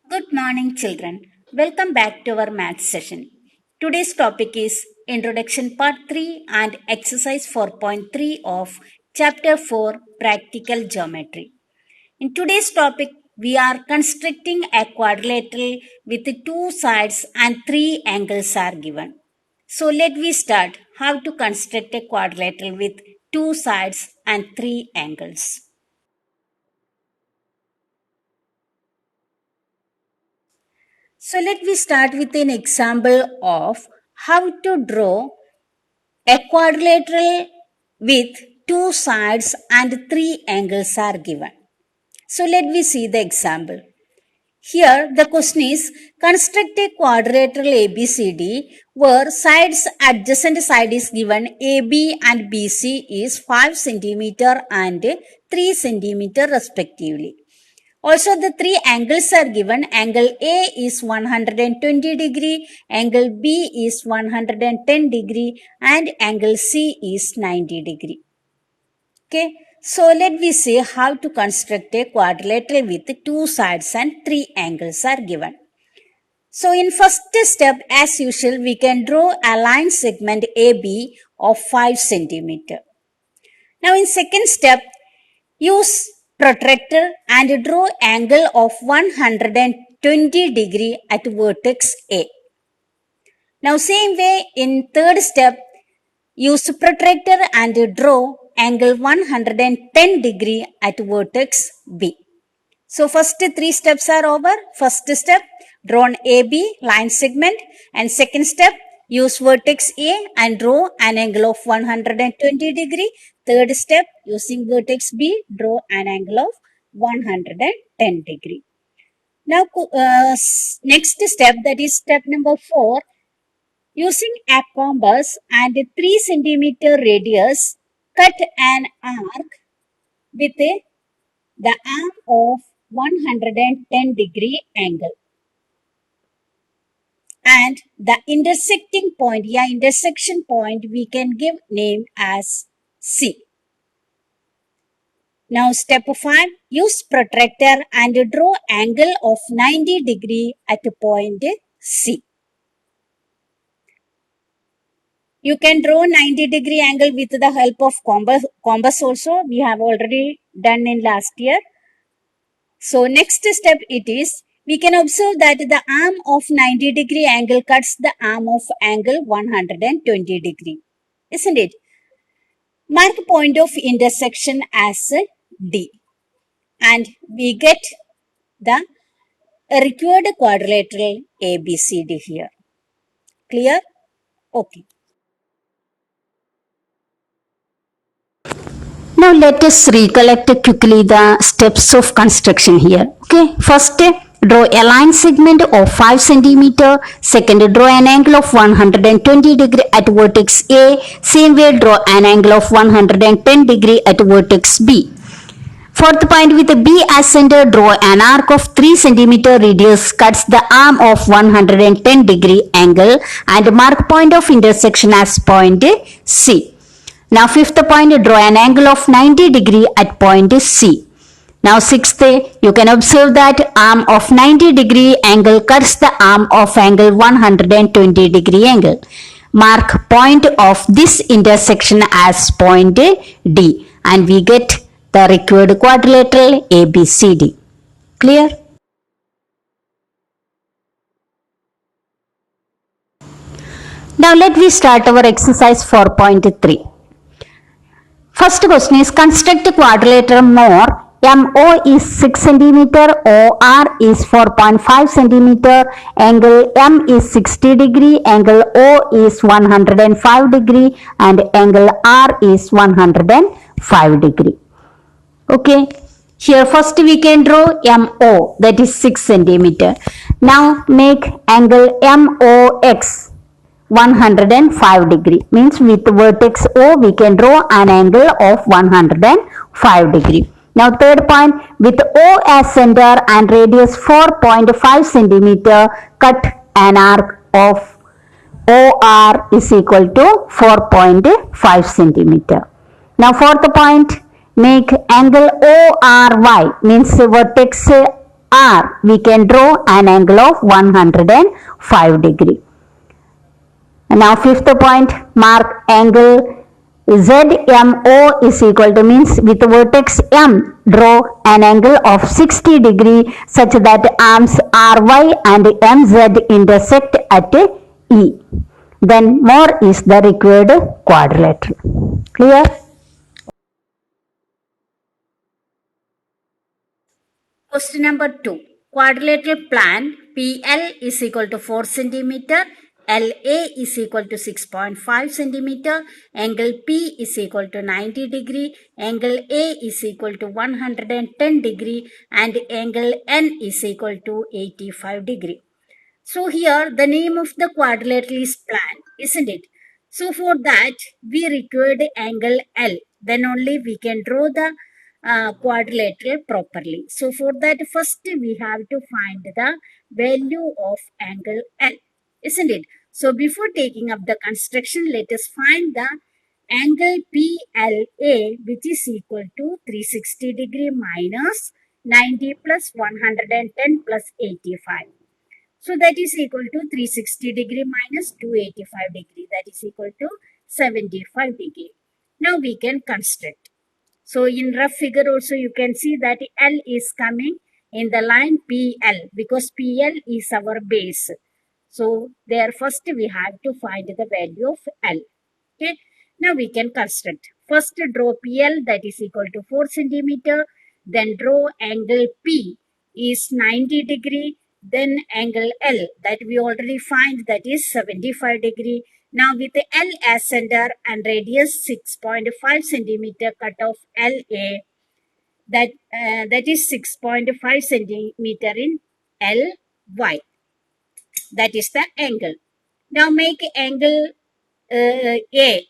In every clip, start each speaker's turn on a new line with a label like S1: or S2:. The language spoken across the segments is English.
S1: Good morning, children. Welcome back to our math session. Today's topic is Introduction Part 3 and Exercise 4.3 of Chapter 4 Practical Geometry. In today's topic, we are constructing a quadrilateral with two sides and three angles are given. So let me start how to construct a quadrilateral with two sides and three angles. So let me start with an example of how to draw a quadrilateral with two sides and three angles are given. So let me see the example. Here the question is construct a quadrilateral ABCD where sides adjacent side is given AB and BC is 5 cm and 3 cm respectively. Also, the three angles are given. Angle A is 120 degree, angle B is 110 degree, and angle C is 90 degree. Okay, so let me see how to construct a quadrilateral with two sides and three angles are given. So in first step, as usual, we can draw a line segment AB of 5 centimeter. Now in second step, use protractor and draw angle of 120 degree at vertex A. Now same way in third step, use protractor and draw angle 110 degree at vertex B. So first three steps are over. First step, draw an AB line segment, and second step, use vertex A and draw an angle of 120 degree. Third step, using vertex B, draw an angle of 110 degree. Now, next step, that is step number 4, using a compass and 3 centimeter radius, cut an arc with the arm of 110 degree angle. And the intersecting point, intersection point, we can give name as C. Now step 5, use protractor and draw angle of 90 degree at point C. You can draw 90 degree angle with the help of compass also. We have already done in last year. So next step it is, we can observe that the arm of 90 degree angle cuts the arm of angle 120 degree. Isn't it? Mark point of intersection as D. And we get the required quadrilateral ABCD here. Clear? Okay. Now let us recollect quickly the steps of construction here. Okay, first draw a line segment of 5 cm. Second, draw an angle of 120 degree at vertex A. Same way, draw an angle of 110 degree at vertex B. Fourth point, with B as center, draw an arc of 3 cm radius cuts the arm of 110 degree angle and mark point of intersection as point C. Now fifth point, draw an angle of 90 degree at point C. Now sixth, you can observe that arm of 90 degree angle cuts the arm of angle 120 degree angle. Mark point of this intersection as point D and we get the required quadrilateral ABCD. Clear? Now let me start our exercise 4.3. First question is construct a quadrilateral more. MO is 6 cm, OR is 4.5 cm, angle M is 60 degree, angle O is 105 degree and angle R is 105 degree. Okay, here first we can draw MO, that is 6 cm. Now make angle MOX 105 degree, means with vertex O we can draw an angle of 105 degree. Now third point, with O as center and radius 4.5 centimeter, cut an arc of OR is equal to 4.5 centimeter. Now fourth point, make angle ORY, means vertex R, we can draw an angle of 105 degree. Now fifth point, mark angle ZMO is equal to, means with vertex M, draw an angle of 60 degree such that arms RY and MZ intersect at E. Then more is the required quadrilateral. Clear? Question number 2. Quadrilateral plan PL is equal to 4 centimeter, LA is equal to 6.5 centimeter, angle P is equal to 90 degree, angle A is equal to 110 degree, and angle N is equal to 85 degree. So here the name of the quadrilateral is plan, isn't it? So for that we required angle L. Then only we can draw the quadrilateral properly. So for that first we have to find the value of angle L, isn't it? So before taking up the construction, let us find the angle PLA, which is equal to 360 degree minus 90 plus 110 plus 85. So that is equal to 360 degree minus 285 degree. That is equal to 75 degree. Now we can construct. So in rough figure also you can see that L is coming in the line PL because PL is our base. So there first we have to find the value of L. Okay. Now we can construct. First draw PL, that is equal to 4 centimeter. Then draw angle P is 90 degree. Then angle L that we already find, that is 75 degree. Now with the L as center and radius 6.5 centimeter, cut off LA, that is 6.5 centimeter in LY. That is the angle. Now make angle A,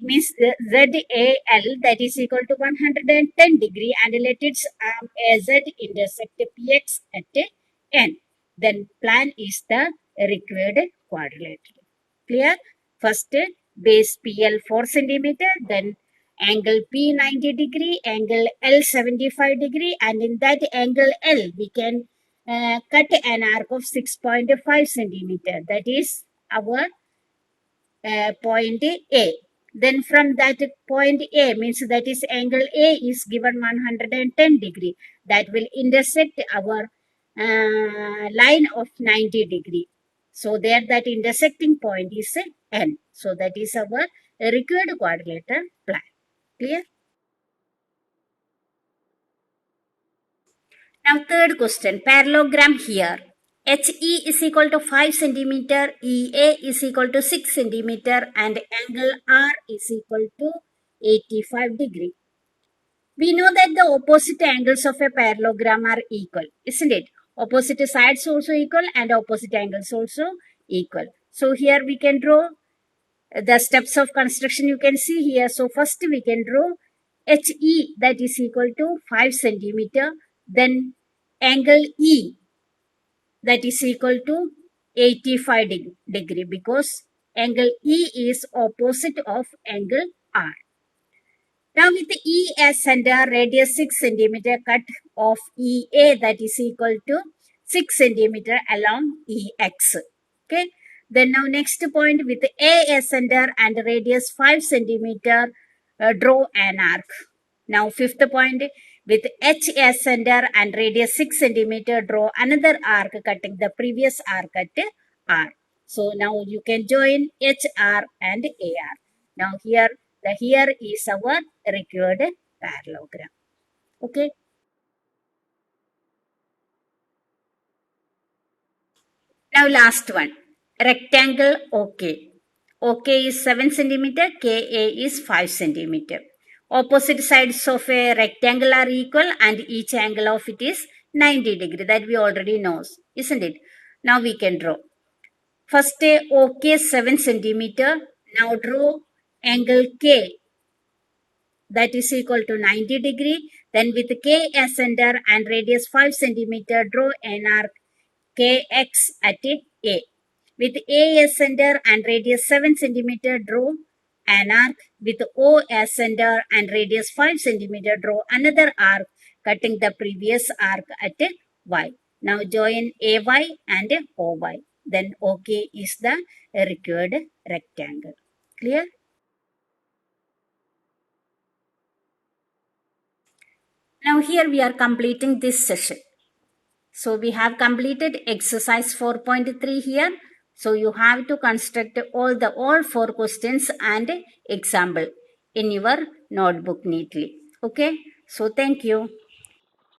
S1: means ZAL, that is equal to 110 degree, and let its arm AZ intersect PX at N. Then plan is the required quadrilateral. Clear? First base PL 4 centimeter, then angle P 90 degree, angle L 75 degree, and in that angle L we can cut an arc of 6.5 centimeter. That is our point A. Then from that point A, means that is angle A is given 110 degree. That will intersect our line of 90 degree. So there that intersecting point is N. So that is our required quadrilateral plan. Clear? Now third question, parallelogram here. HE is equal to 5 centimeter, EA is equal to 6 centimeter, and angle R is equal to 85 degree. We know that the opposite angles of a parallelogram are equal, isn't it? Opposite sides also equal and opposite angles also equal. So here we can draw the steps of construction you can see here. So first we can draw HE, that is equal to 5 centimeter, then angle E, that is equal to 85 degree because angle E is opposite of angle R. Now with E as center, radius 6 centimeter, cut off EA, that is equal to 6 centimeter along EX. Okay. Then now next point, with A as center and radius 5 centimeter, draw an arc. Now fifth point, with H as center and radius 6 centimeter, draw another arc cutting the previous arc at R. So now you can join HR and AR. Now here is our required parallelogram. Okay. Now last one, rectangle OK. OK is 7 centimeter, KA is 5 centimeter. Opposite sides of a rectangle are equal and each angle of it is 90 degree. That we already know, isn't it? Now we can draw. First OK 7 centimeter. Now draw angle K, that is equal to 90 degree. Then with K as center and radius 5 centimeter, draw an arc KX at A. With A as center and radius 7 centimeter, draw an arc. With O as center and radius 5 centimeter, draw another arc cutting the previous arc at Y. Now join AY and OY. Then OK is the required rectangle. Clear? Now here we are completing this session. So we have completed exercise 4.3 here. So you have to construct all 4 questions and example in your notebook neatly. Okay. So thank you.